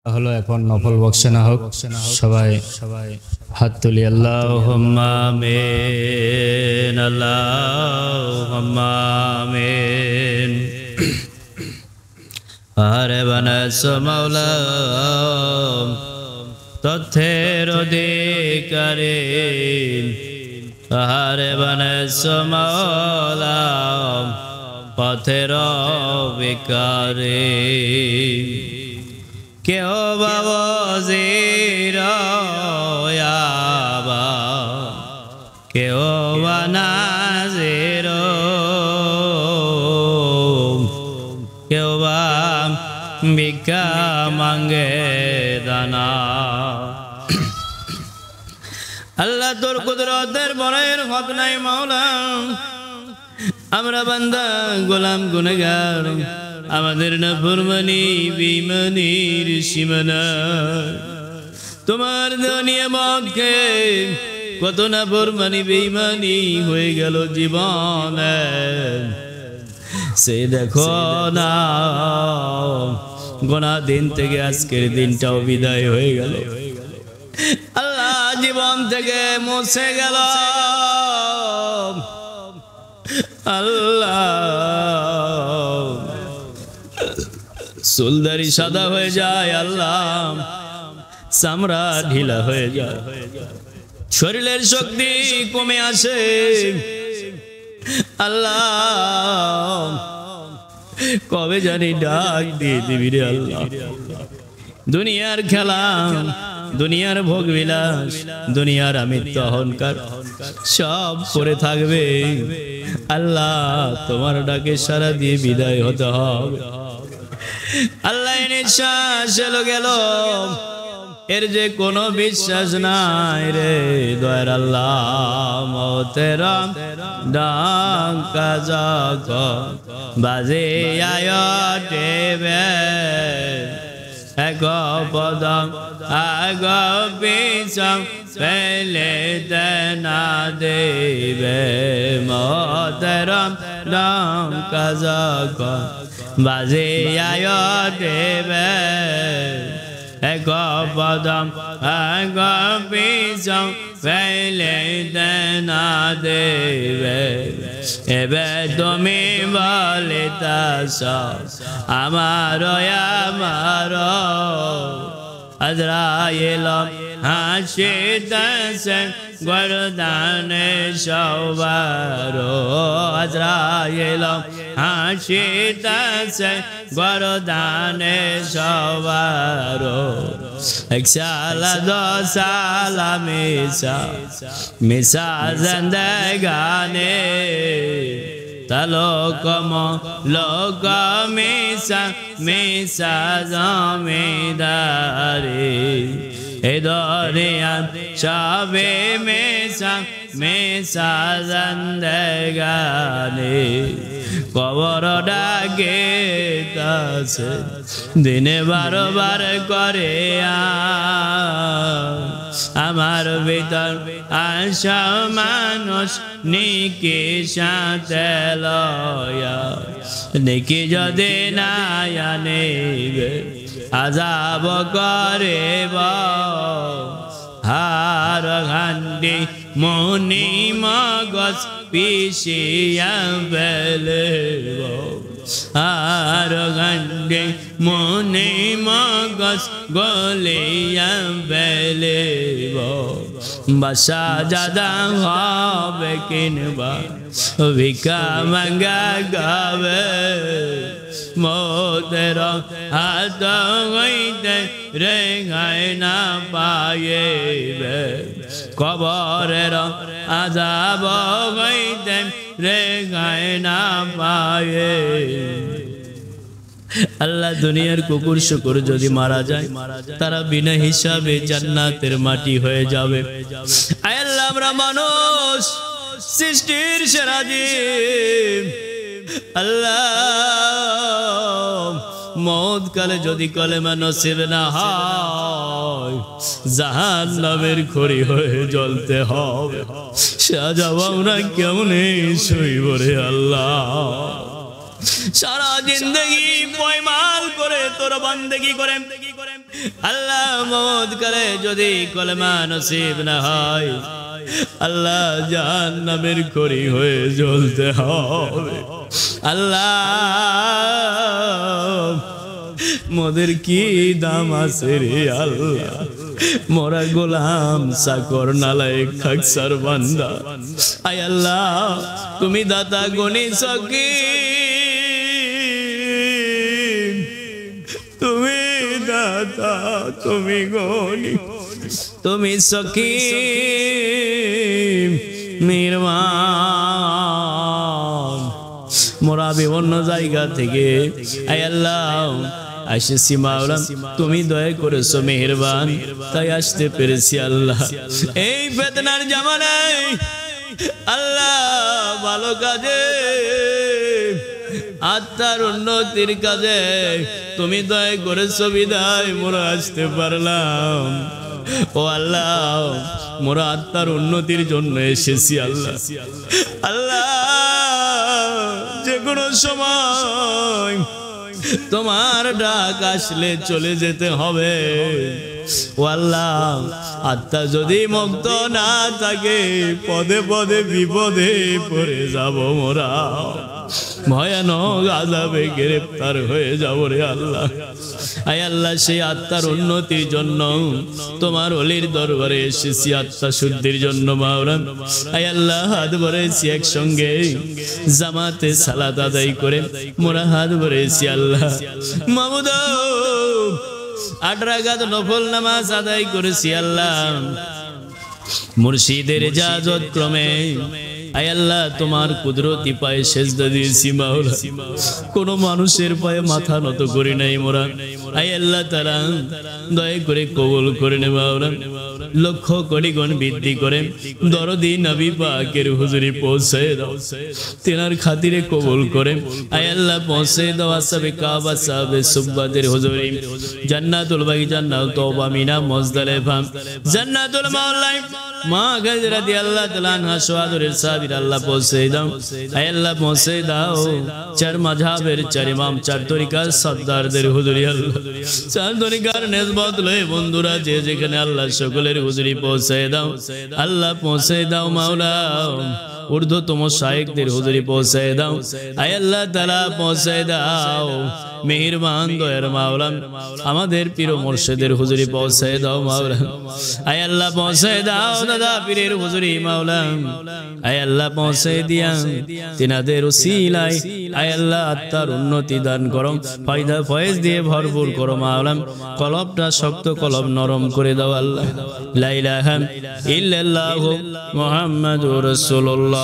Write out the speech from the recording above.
হলো এখন নফল বক্সে না হোক সবাই হাত তুলি আল্লাহুম্মা আমিন আল্লাহুম্মা আমিন আরে বানাস মাওলা তথ্যের অধিকারী আরে বানাস মাওলা পথের বিকারী কেউ বাবজির কেউ বানাজির কেউ বা ভিক্ষা মাঙ্গে দানা আল্লাহ তোর কুদরতের বড়ের হক নাই মাওলা আমরা বান্দা গোলাম গুনাহগার আমাদের নাফরমানি বেঈমানির সীমানা তোমার নিয়ামতকে কত নাফরমানি বেঈমানি হয়ে গেল জীবনে সে দেখো না গোনা দিন থেকে আজকের দিনটাও বিদায় হয়ে গেল আল্লাহ জীবন থেকে মুছে গেল আল্লাহ চুলদারি সাদা হয়ে যায় আল্লাহ চামড়া ঢিলা হয়ে যায় শরীরের শক্তি কমে আসে আল্লাহ কবে জানি ডাক দিয়ে দিবি রে আল্লাহ দুনিয়ার খেলা দুনিয়ার ভোগ বিলাস দুনিয়ার আমিত্ব অহংকার সব করে থাকবে আল্লাহ তোমার ডাকে সারা দিয়ে বিদায় হতে হবে আল্লাহ নিঃশ্বাস এলো গেল এর যে কোনো বিশ্বাস নাই রে দয়ার আল্লাহ মতের ডাকা যখন বাজে আয়টেবে এক পদম আগ পিছম পেলে না দেবে মতের ডাকা যখন বাজে আয়টেবে এক পদম আগ পিছম পেলে না দেবে এবে তুমি বলিতাছ আমার আমার আজরাইল হাসিতেছে গরদানে সবার আজরাইল হাসিতেছে গরদানে সবার এক সালা দো সালা মিশা জিন্দেগানে তা লোক মিশা জমিদারি এ দরিয়া সবে মেশা জিন্দেগানে কবর ডাকে তাছে দিনে বারবার করে আমার ভিতর আশা মানুষ নিকি সাথে লয়া নিকি যদি না আনিবে আযাব করে হার ঘান্ডি মনি মগজ পিছিয়া বেলেব আর ঘান্ডি মনি মগজ গলিয়া বেলেব বাসা জাদা হবে কিনবা ভিক্ষা মাঙ্গা গাবে মোদের হাত হইতে রেঙাই না পাইবে কবরের আযাব হইতে রেঙাই না পায়ে আল্লাহ দুনিয়ার কুকুর শুকুর যদি মারা যায় তারা বিনা হিসাবে জান্নাতের মাটি হয়ে যাবে আয় আল্লাহ আমরা মানুষ সৃষ্টির সেরা জীব আল্লাহ মওত কালে যদি কলেমা নসিব না হয় জাহান্নামের খড়ি হয়ে জ্বলতে হবে সাজাও আমরা কেমনে সইব রে আল্লাহ সারা জিন্দগি পয়মাল করে তোর বান্দেগি করে আল্লাহ মওত করে যদি কলেমা নসিব না হয় আল্লাহ জাহান্নামের খড়ি হয়ে জ্বলতে হবে আল্লাহ মোদের কি দাম আছে রে আল্লাহ মোরা গোলাম চাকর নালায়েক খাকসার বান্দা আয় আল্লাহ তুমি দাতা গনি সকি তুমি দাতা তুমি গনি তুমি সকি মেহেরবান মোরা বিভিন্ন জায়গা থেকে আয় আল্লাহ আসেছি মাওলা তুমি দয়া করেছো মেহেরবান তাই আসতে পেরেছি আল্লাহ এই বেদনার জামানায় আল্লাহ ভালো কাজে আত্মার উন্নতির কাজে তুমি দয়া করেছো বিদায় মোরা আসতে পারলাম ও আল্লাহ মোরা আত্মার উন্নতির জন্য এসেছি আল্লাহ আল্লাহ যে কোনো সময় তোমার ডাক আসলে চলে যেতে হবে ও আল্লাহ আত্মা যদি মুক্ত না থাকে পদে পদে বিপদে পড়ে যাব মোরা ভয়ানক আযাবে গ্রেফতার হয়ে যাব রে আল্লাহ আয় আল্লাহ সেই আত্মার উন্নতির জন্য তোমার ওলির দরবারে এসেছি আত্মা শুদ্ধির জন্য মাওলা আয় আল্লাহ হাত ভরেছি একসঙ্গে জামাতে সালাত আদায় করে মোরা হাত ভরেছি আল্লাহ মাবুদ 8 রাকাত নফল নামাজ আদায় করেছি আল্লাহ মুর্শিদের ইজাজত ক্রমে আয় আল্লাহ তোমার কুদরতি পায়ে সেজদা দিয়েছি মাওলা কোন মানুষের পায়ে মাথা নত করি নাই মোরা আয় আল্লাহ তাআলা দয়া করে কবুল করে নে মাওলা লক্ষ কোটি গুণ বৃদ্ধি করে দরদি নবী পাকের হুজুরি পৌঁছে দাও তেনার খাতিরে কবুল করে আয় আল্লাহ পৌঁছে দাও আসবে কাবা সাহাবে সুব্বাদের হুজুরি জান্নাতুল বাগি জান্নাত তওবা মিনা মুজদালিফা জান্নাতুল মাওলা মা গাজী রাদিয়াল্লাহু তাআলা আনহা সুহাদুরের সাবির আল্লাহ পৌঁছে দাও আয় আল্লাহ পৌঁছে দাও চার মাযহাবের চার ইমাম চার তরিকার সরদারদের হুজুরি আল্লাহ চার তরিকার নিসবত লয়ে বন্ধুরা যে যেখানে আল্লাহ সকলের হুজুরি পৌঁছে দাও আল্লাহ পৌঁছে দাও মাওলা ঊর্ধ্বতম শায়েখদের হুজুরি পৌঁছে দাও আয় আল্লাহ তাআলা পৌঁছে দাও মেহেরবান দয়ার মাওলা আমাদের পীর মুর্শিদের হুজুরি পৌঁছে দাও মাওলা আয় আল্লাহ পৌঁছে দাও দাদা পীরের হুজুরি মাওলা আয় আল্লাহ পৌঁছে দিয়া তিনাদের ওসিলায় আয় আল্লাহ আত্মার উন্নতি দান করো ফায়দা ফয়েজ দিয়ে ভরপুর করো মাওলা কলবটা শক্ত কলব নরম করে দাও আল্লাহ লা ইলাহা ইল্লাল্লাহু মুহাম্মাদুর রাসূলুল্লাহ